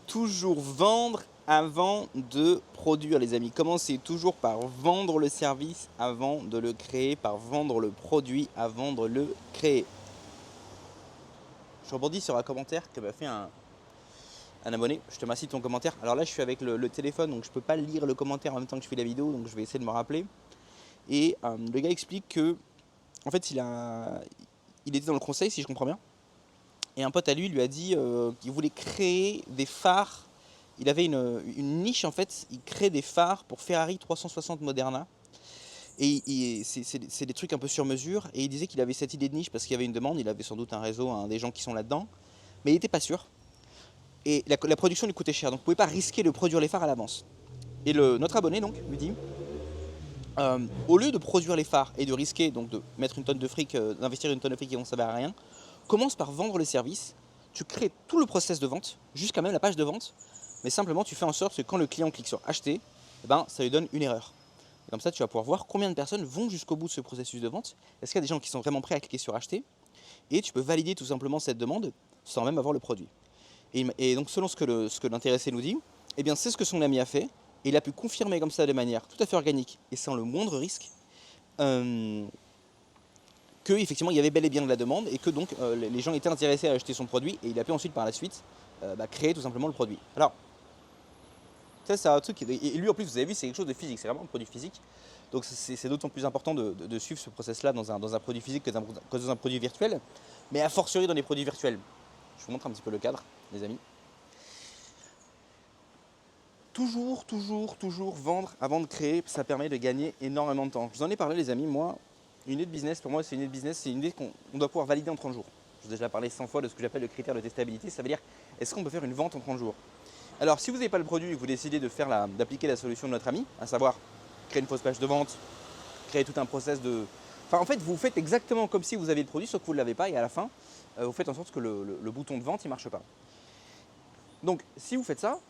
toujours vendre avant de produire, les amis. Commencez toujours par vendre le service avant de le créer, par vendre le produit avant de le créer. Je rebondis sur un commentaire que m'a fait un abonné. Je te remercie de ton commentaire. Alors là, je suis avec le téléphone, donc je ne peux pas lire le commentaire en même temps que je fais la vidéo, donc je vais essayer de me rappeler. Et le gars explique que, en fait, il était dans le conseil, si je comprends bien. Et un pote à lui a dit qu'il voulait créer des phares. Il avait une niche en fait, il crée des phares pour Ferrari 360 Moderna. Et c'est des trucs un peu sur mesure. Et il disait qu'il avait cette idée de niche parce qu'il y avait une demande, il avait sans doute un réseau, des gens qui sont là-dedans. Mais il n'était pas sûr. Et la production lui coûtait cher, donc vous ne pouvez pas risquer de produire les phares à l'avance. Et notre abonné donc lui dit, au lieu de produire les phares et de risquer donc de mettre une tonne de fric, d'investir une tonne de fric qui ne vont servir à rien, commence par vendre le service. Tu crées tout le process de vente, jusqu'à même la page de vente, mais simplement tu fais en sorte que quand le client clique sur acheter, ça lui donne une erreur. Et comme ça, tu vas pouvoir voir combien de personnes vont jusqu'au bout de ce processus de vente. Est-ce qu'il y a des gens qui sont vraiment prêts à cliquer sur acheter? Et tu peux valider tout simplement cette demande sans même avoir le produit. Et donc selon ce que l'intéressé nous dit, eh bien c'est ce que son ami a fait. Et il a pu confirmer comme ça de manière tout à fait organique et sans le moindre risque qu'effectivement il y avait bel et bien de la demande et que donc les gens étaient intéressés à acheter son produit, et il a pu ensuite par la suite créer tout simplement le produit. Alors ça c'est un truc, et lui en plus vous avez vu c'est quelque chose de physique, c'est vraiment un produit physique, donc c'est d'autant plus important de suivre ce process là dans un produit physique que dans un produit virtuel, mais a fortiori dans les produits virtuels. Je vous montre un petit peu le cadre, les amis. Toujours vendre avant de créer, ça permet de gagner énormément de temps. Je vous en ai parlé les amis, moi, une idée de business, pour moi c'est une idée de business, c'est une idée qu'on doit pouvoir valider en 30 jours. Je vous ai déjà parlé 100 fois de ce que j'appelle le critère de testabilité, ça veut dire est-ce qu'on peut faire une vente en 30 jours. Alors si vous n'avez pas le produit et que vous décidez d'appliquer la solution de notre ami, à savoir créer une fausse page de vente, créer tout un process de... Enfin en fait vous faites exactement comme si vous aviez le produit sauf que vous ne l'avez pas, et à la fin vous faites en sorte que le bouton de vente il ne marche pas. Donc si vous faites ça,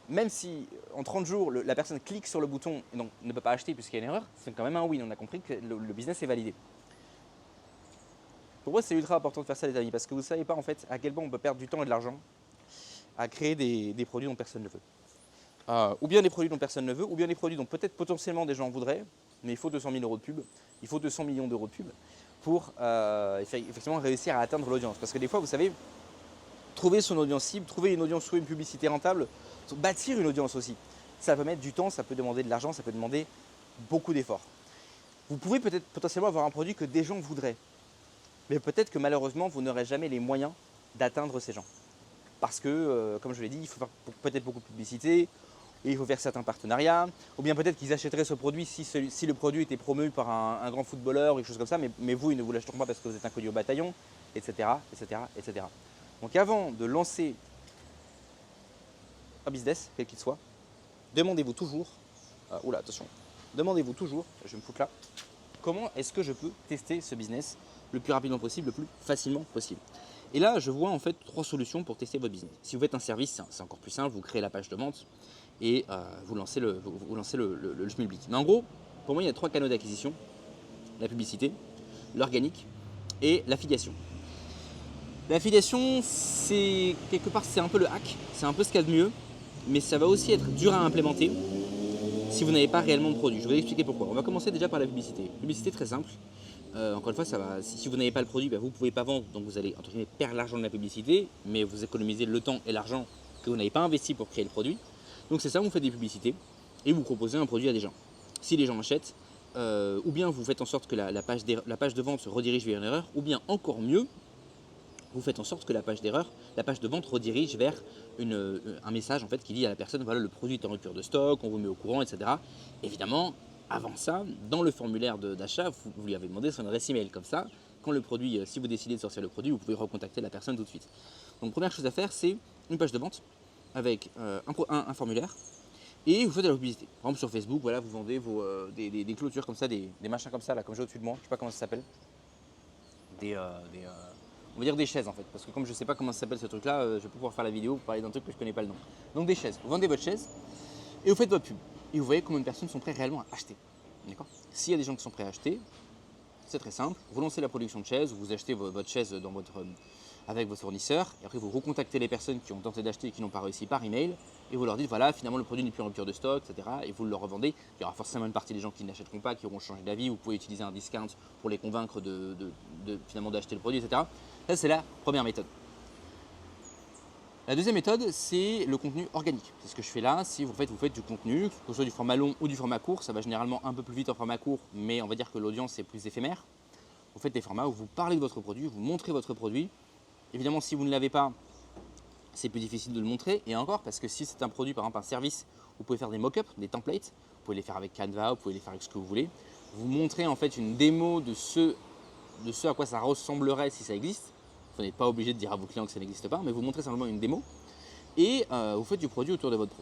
même si en 30 jours la personne clique sur le bouton et donc ne peut pas acheter puisqu'il y a une erreur, c'est quand même un win, on a compris que le business est validé. Pour moi c'est ultra important de faire ça les amis, parce que vous ne savez pas en fait à quel point on peut perdre du temps et de l'argent à créer des produits dont personne ne veut. Ou bien des produits dont personne ne veut, ou bien des produits dont peut-être potentiellement des gens voudraient, mais il faut 200 000 € de pub, il faut 200 millions d'euros de pub pour effectivement réussir à atteindre l'audience. Parce que des fois vous savez, trouver son audience cible, trouver une audience, trouver une publicité rentable, bâtir une audience aussi. Ça peut mettre du temps, ça peut demander de l'argent, ça peut demander beaucoup d'efforts. Vous pouvez peut-être potentiellement avoir un produit que des gens voudraient, mais peut-être que malheureusement vous n'aurez jamais les moyens d'atteindre ces gens. Parce que, comme je l'ai dit, il faut faire peut-être beaucoup de publicité, et il faut faire certains partenariats, ou bien peut-être qu'ils achèteraient ce produit si le produit était promu par un grand footballeur ou quelque chose comme ça, mais vous, ils ne vous l'achèteront pas parce que vous êtes inconnu au bataillon, etc., etc., etc. Donc avant de lancer un business, quel qu'il soit, demandez-vous toujours, attention, demandez-vous toujours, je vais me foutre là, comment est-ce que je peux tester ce business le plus rapidement possible, le plus facilement possible. Et là, je vois en fait 3 solutions pour tester votre business. Si vous faites un service, c'est encore plus simple, vous créez la page de vente et vous lancez le schmilblick. Mais en gros, pour moi, il y a 3 canaux d'acquisition: la publicité, l'organique et l'affiliation. L'affiliation, c'est quelque part, c'est un peu le hack, c'est un peu ce qu'il y a de mieux, mais ça va aussi être dur à implémenter si vous n'avez pas réellement de produit. Je vais vous expliquer pourquoi. On va commencer déjà par la publicité. Publicité très simple. Encore une fois, si vous n'avez pas le produit, vous ne pouvez pas vendre, donc vous allez entre guillemets perdre l'argent de la publicité, mais vous économisez le temps et l'argent que vous n'avez pas investi pour créer le produit. Donc c'est ça, vous faites des publicités et vous proposez un produit à des gens. Si les gens achètent, ou bien vous faites en sorte que la page de vente se redirige vers une erreur, ou bien encore mieux, vous faites en sorte que la page de vente redirige vers un message en fait qui dit à la personne voilà, le produit est en rupture de stock, on vous met au courant, etc. Évidemment, avant ça, dans le formulaire d'achat, vous lui avez demandé son adresse email. Comme ça, quand le produit, si vous décidez de sortir le produit, vous pouvez recontacter la personne tout de suite. Donc première chose à faire, c'est une page de vente avec un formulaire, et vous faites de la publicité. Par exemple sur Facebook, voilà, vous vendez des clôtures comme ça, des machins comme ça, là, comme j'ai au-dessus de moi, je ne sais pas comment ça s'appelle. On va dire des chaises en fait, parce que comme je ne sais pas comment ça s'appelle ce truc là, je vais pas pouvoir faire la vidéo pour parler d'un truc que je ne connais pas le nom. Donc des chaises, vous vendez votre chaise et vous faites votre pub. Et vous voyez combien de personnes sont prêtes réellement à acheter. D'accord ? S'il y a des gens qui sont prêts à acheter, c'est très simple, vous lancez la production de chaises, vous achetez votre chaise dans votre avec votre fournisseur, et après vous recontactez les personnes qui ont tenté d'acheter et qui n'ont pas réussi par email, et vous leur dites voilà, finalement le produit n'est plus en rupture de stock, etc. Et vous le revendez. Il y aura forcément une partie des gens qui n'achèteront pas, qui auront changé d'avis. Vous pouvez utiliser un discount pour les convaincre finalement d'acheter le produit, etc. Ça, c'est la première méthode. La deuxième méthode, c'est le contenu organique. C'est ce que je fais là. Si vous faites du contenu, que ce soit du format long ou du format court, ça va généralement un peu plus vite en format court, mais on va dire que l'audience est plus éphémère. Vous faites des formats où vous parlez de votre produit, vous montrez votre produit. Évidemment, si vous ne l'avez pas, c'est plus difficile de le montrer. Et encore, parce que si c'est un produit, par exemple un service, vous pouvez faire des mock-ups, des templates. Vous pouvez les faire avec Canva, vous pouvez les faire avec ce que vous voulez. Vous montrez en fait une démo de ce à quoi ça ressemblerait si ça existe. Vous n'êtes pas obligé de dire à vos clients que ça n'existe pas, mais vous montrez simplement une démo. Et vous faites du produit autour de votre,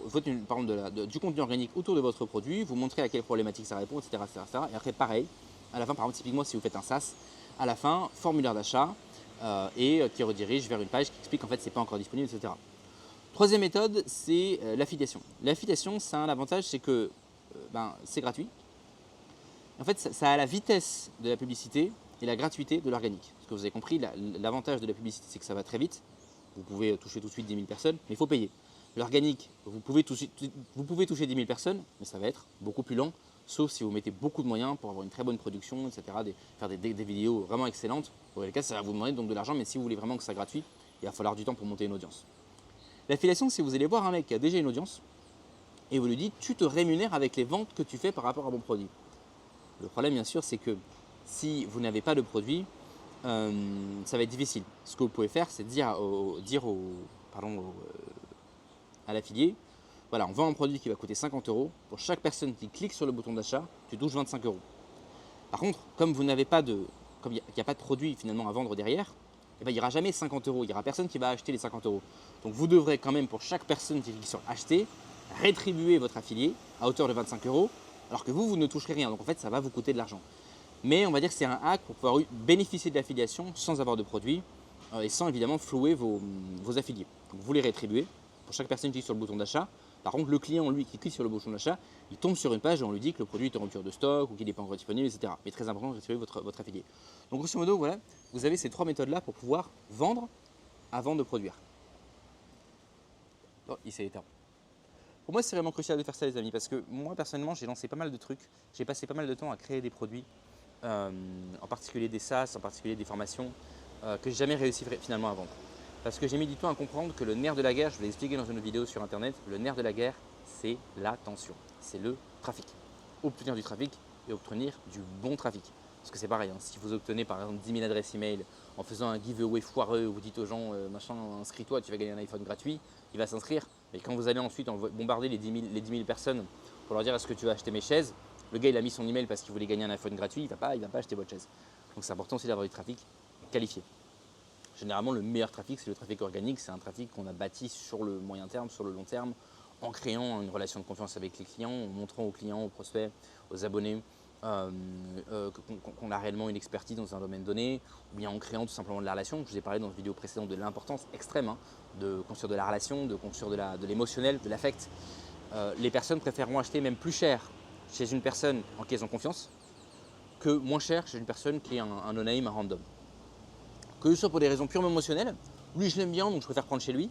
du contenu organique autour de votre produit. Vous montrez à quelle problématique ça répond, etc., etc. Et après, pareil, à la fin, par exemple, typiquement si vous faites un SaaS, à la fin, formulaire d'achat qui redirige vers une page qui explique en fait c'est pas encore disponible, etc. Troisième méthode, c'est l'affiliation. L'affiliation, ça a un avantage, c'est que c'est gratuit. En fait, ça a la vitesse de la publicité et la gratuité de l'organique. Parce que vous avez compris, l'avantage de la publicité, c'est que ça va très vite. Vous pouvez toucher tout de suite 10 000 personnes, mais il faut payer. L'organique, vous pouvez toucher 10 000 personnes, mais ça va être beaucoup plus lent, sauf si vous mettez beaucoup de moyens pour avoir une très bonne production, etc., faire des vidéos vraiment excellentes. Dans les cas, ça va vous demander donc de l'argent, mais si vous voulez vraiment que ça soit gratuit, il va falloir du temps pour monter une audience. L'affiliation, c'est vous allez voir un mec qui a déjà une audience, et vous lui dites, tu te rémunères avec les ventes que tu fais par rapport à mon produit. Le problème, bien sûr, c'est que si vous n'avez pas de produit, ça va être difficile. Ce que vous pouvez faire, c'est dire à l'affilié, voilà, on vend un produit qui va coûter 50 €. Pour chaque personne qui clique sur le bouton d'achat, tu touches 25 €. Par contre, comme il n'y a pas de produit finalement à vendre derrière, il n'y aura jamais 50 €. Il n'y aura personne qui va acheter les 50 €. Donc vous devrez quand même, pour chaque personne qui clique sur acheter, rétribuer votre affilié à hauteur de 25 €, alors que vous ne toucherez rien. Donc en fait, ça va vous coûter de l'argent. Mais on va dire que c'est un hack pour pouvoir bénéficier de l'affiliation sans avoir de produit et sans évidemment flouer vos affiliés. Donc vous les rétribuez pour chaque personne qui clique sur le bouton d'achat. Par contre, le client, lui, qui clique sur le bouton d'achat, il tombe sur une page où on lui dit que le produit est en rupture de stock ou qu'il n'est pas encore disponible, etc. Mais très important de rétribuer votre affilié. Donc grosso modo, voilà, vous avez ces trois méthodes-là pour pouvoir vendre avant de produire. Oh, il s'est éteint. Pour moi, c'est vraiment crucial de faire ça, les amis, parce que moi, personnellement, j'ai lancé pas mal de trucs. J'ai passé pas mal de temps à créer des produits. En particulier des SaaS, en particulier des formations que j'ai jamais réussi finalement à vendre. Parce que j'ai mis du temps à comprendre que le nerf de la guerre, je vous l'ai expliqué dans une vidéo sur internet, le nerf de la guerre, c'est l'attention, c'est le trafic. Obtenir du trafic et obtenir du bon trafic. Parce que c'est pareil, hein, si vous obtenez par exemple 10 000 adresses email en faisant un giveaway foireux où vous dites aux gens machin, inscris-toi, tu vas gagner un iPhone gratuit, il va s'inscrire. Mais quand vous allez ensuite bombarder les 10 000 personnes pour leur dire est-ce que tu vas acheter mes chaises, le gars il a mis son email parce qu'il voulait gagner un iPhone gratuit, il va pas acheter votre chaise. Donc c'est important aussi d'avoir du trafic qualifié. Généralement le meilleur trafic c'est le trafic organique, c'est un trafic qu'on a bâti sur le moyen terme, sur le long terme, en créant une relation de confiance avec les clients, en montrant aux clients, aux prospects, aux abonnés qu'on a réellement une expertise dans un domaine donné, ou bien en créant tout simplement de la relation. Je vous ai parlé dans une vidéo précédente de l'importance extrême de construire de la relation, de construire de l'émotionnel, de l'affect. Les personnes préféreront acheter même plus cher chez une personne en qui elles ont confiance que moins cher chez une personne qui est un no-name, un random. Que ce soit pour des raisons purement émotionnelles, lui je l'aime bien donc je préfère prendre chez lui,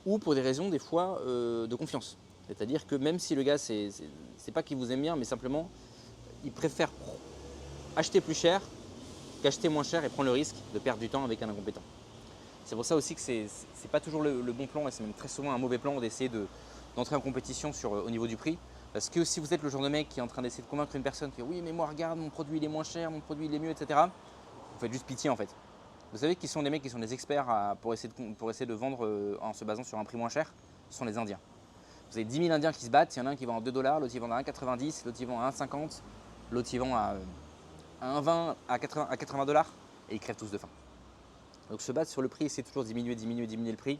ou pour des raisons des fois de confiance. C'est-à-dire que même si le gars c'est pas qu'il vous aime bien, mais simplement il préfère acheter plus cher qu'acheter moins cher et prendre le risque de perdre du temps avec un incompétent. C'est pour ça aussi que c'est pas toujours le bon plan et c'est même très souvent un mauvais plan d'essayer d'entrer en compétition au niveau du prix. Parce que si vous êtes le genre de mec qui est en train d'essayer de convaincre une personne qui dit oui mais moi regarde mon produit il est moins cher, mon produit il est mieux, etc. Vous faites juste pitié en fait. Vous savez qui sont des mecs qui sont des experts pour essayer de vendre en se basant sur un prix moins cher? Ce sont les Indiens. Vous avez 10 000 Indiens qui se battent, il y en a un qui vend à 2 $, l'autre il vend à 1,90 $, l'autre il vend à 1,50 $, l'autre il vend à 1,20 à 80 $, et ils crèvent tous de faim. Donc se battre sur le prix, essayer toujours diminuer le prix,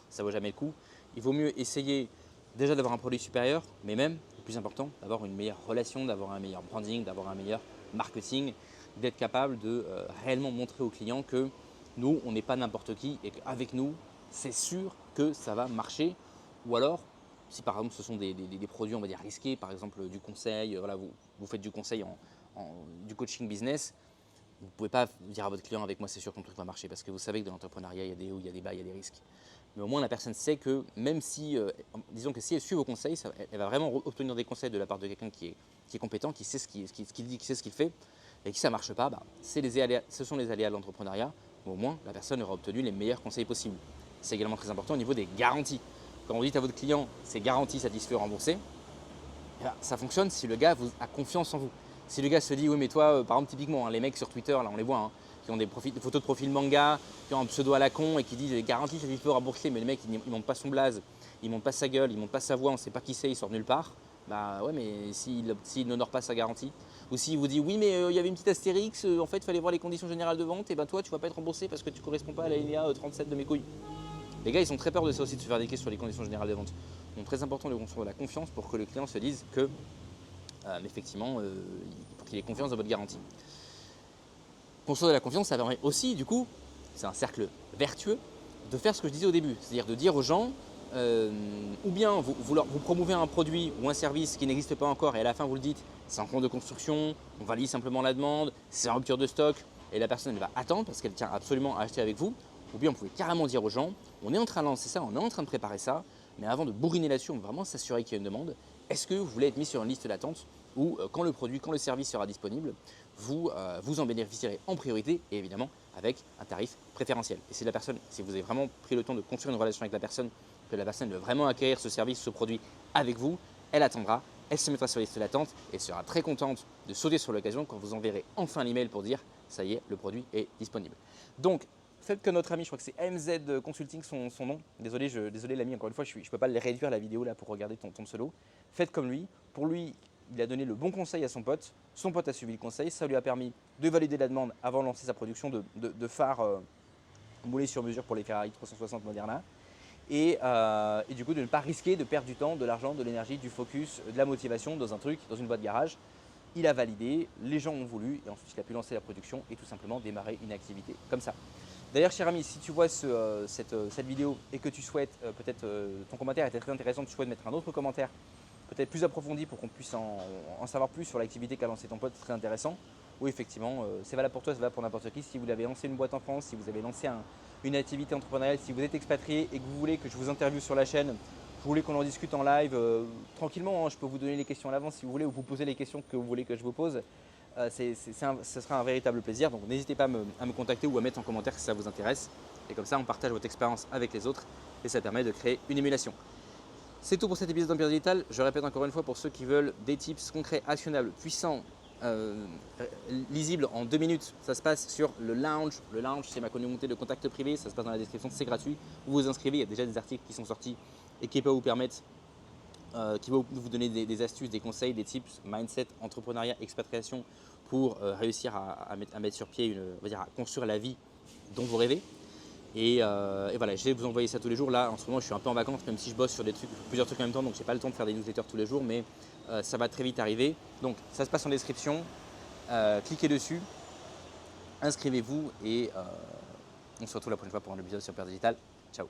ça ne vaut jamais le coup. Il vaut mieux essayer déjà d'avoir un produit supérieur, mais même, le plus important, d'avoir une meilleure relation, d'avoir un meilleur branding, d'avoir un meilleur marketing, d'être capable de réellement montrer aux clients que nous, on n'est pas n'importe qui et qu'avec nous, c'est sûr que ça va marcher. Ou alors, si par exemple ce sont des produits, on va dire risqués, par exemple du conseil, voilà, vous faites du conseil du coaching business, vous ne pouvez pas dire à votre client avec moi c'est sûr que ton truc va marcher parce que vous savez que dans l'entrepreneuriat il y a des hauts, il y a des bas, il y a des risques. Mais au moins la personne sait que même si, disons que si elle suit vos conseils, elle va vraiment obtenir des conseils de la part de quelqu'un qui est compétent, qui sait ce qu'il dit, qui sait ce qu'il fait, et qui ça ne marche pas, ce sont les aléas de l'entrepreneuriat, mais au moins la personne aura obtenu les meilleurs conseils possibles. C'est également très important au niveau des garanties. Quand vous dites à votre client c'est garanti, satisfait, remboursé, ça fonctionne si le gars a confiance en vous. Si le gars se dit oui mais toi, par exemple typiquement les mecs sur Twitter, là on les voit, qui ont des photos de profil manga, qui ont un pseudo à la con et qui disent garantie satisfait remboursé, mais le mec il ne montre pas son blaze, il ne montre pas sa gueule, il ne montre pas sa voix, on ne sait pas qui c'est, il sort nulle part. Bah ouais mais s'il n'honore pas sa garantie, ou s'il vous dit oui mais il y avait une petite astérix, en fait il fallait voir les conditions générales de vente, et ben toi tu vas pas être remboursé parce que tu ne corresponds pas à l'alinéa 37 de mes couilles. Les gars ils sont très peur de ça aussi, de se faire des questions sur les conditions générales de vente. Donc très important de construire de la confiance pour que le client se dise que effectivement, pour qu'il ait confiance dans votre garantie. Construire de la confiance, ça permet aussi, du coup, c'est un cercle vertueux, de faire ce que je disais au début, c'est-à-dire de dire aux gens, ou bien vous promouvez un produit ou un service qui n'existe pas encore et à la fin vous le dites, c'est en cours de construction, on valide simplement la demande, c'est en rupture de stock et la personne elle va attendre parce qu'elle tient absolument à acheter avec vous. Ou bien vous pouvez carrément dire aux gens, on est en train de lancer ça, on est en train de préparer ça, mais avant de bourriner là-dessus, on va vraiment s'assurer qu'il y a une demande. Est-ce que vous voulez être mis sur une liste d'attente où quand le produit, quand le service sera disponible, vous en bénéficierez en priorité et évidemment avec un tarif préférentiel. Et si vous avez vraiment pris le temps de construire une relation avec la personne, que la personne veut vraiment acquérir ce service, ce produit avec vous, elle attendra, elle se mettra sur la liste d'attente et sera très contente de sauter sur l'occasion quand vous enverrez enfin l'email pour dire ça y est, le produit est disponible. Donc, faites que notre ami, je crois que c'est AMZ Consulting son nom, désolé l'ami, encore une fois, je ne peux pas le réduire la vidéo là pour regarder ton pseudo. Faites comme lui, pour lui, il a donné le bon conseil à son pote a suivi le conseil, ça lui a permis de valider la demande avant de lancer sa production de phares moulés sur mesure pour les Ferrari 360 Moderna. Et du coup de ne pas risquer de perdre du temps, de l'argent, de l'énergie, du focus, de la motivation dans un truc, dans une boîte garage. Il a validé, les gens ont voulu et ensuite il a pu lancer la production et tout simplement démarrer une activité comme ça. D'ailleurs cher ami, si tu vois cette vidéo et que tu souhaites, peut-être ton commentaire était très intéressant, tu souhaites mettre un autre commentaire peut-être plus approfondi pour qu'on puisse en savoir plus sur l'activité qu'a lancé ton pote, c'est très intéressant. Oui effectivement, c'est valable pour toi, c'est valable pour n'importe qui. Si vous avez lancé une boîte en France, si vous avez lancé une activité entrepreneuriale, si vous êtes expatrié et que vous voulez que je vous interviewe sur la chaîne, vous voulez qu'on en discute en live, tranquillement, je peux vous donner les questions à l'avance si vous voulez ou vous poser les questions que vous voulez que je vous pose. Ce sera un véritable plaisir, donc n'hésitez pas à me contacter ou à mettre en commentaire si ça vous intéresse. Et comme ça, on partage votre expérience avec les autres et ça permet de créer une émulation. C'est tout pour cet épisode d'Empire Digital. Je répète encore une fois pour ceux qui veulent des tips concrets, actionnables, puissants, lisibles en 2 minutes. Ça se passe sur le Lounge. Le Lounge, c'est ma communauté de contact privé. Ça se passe dans la description, c'est gratuit. Vous vous inscrivez, il y a déjà des articles qui sont sortis et qui peuvent vous permettre, qui vont vous donner des astuces, des conseils, des tips, mindset, entrepreneuriat, expatriation pour réussir à mettre sur pied, à construire la vie dont vous rêvez. Et voilà, je vais vous envoyer ça tous les jours. Là, en ce moment, je suis un peu en vacances, même si je bosse sur plusieurs trucs en même temps, donc je n'ai pas le temps de faire des newsletters tous les jours, mais ça va très vite arriver. Donc, ça se passe en description. Cliquez dessus, inscrivez-vous et on se retrouve la prochaine fois pour un épisode sur Empire Digital. Ciao.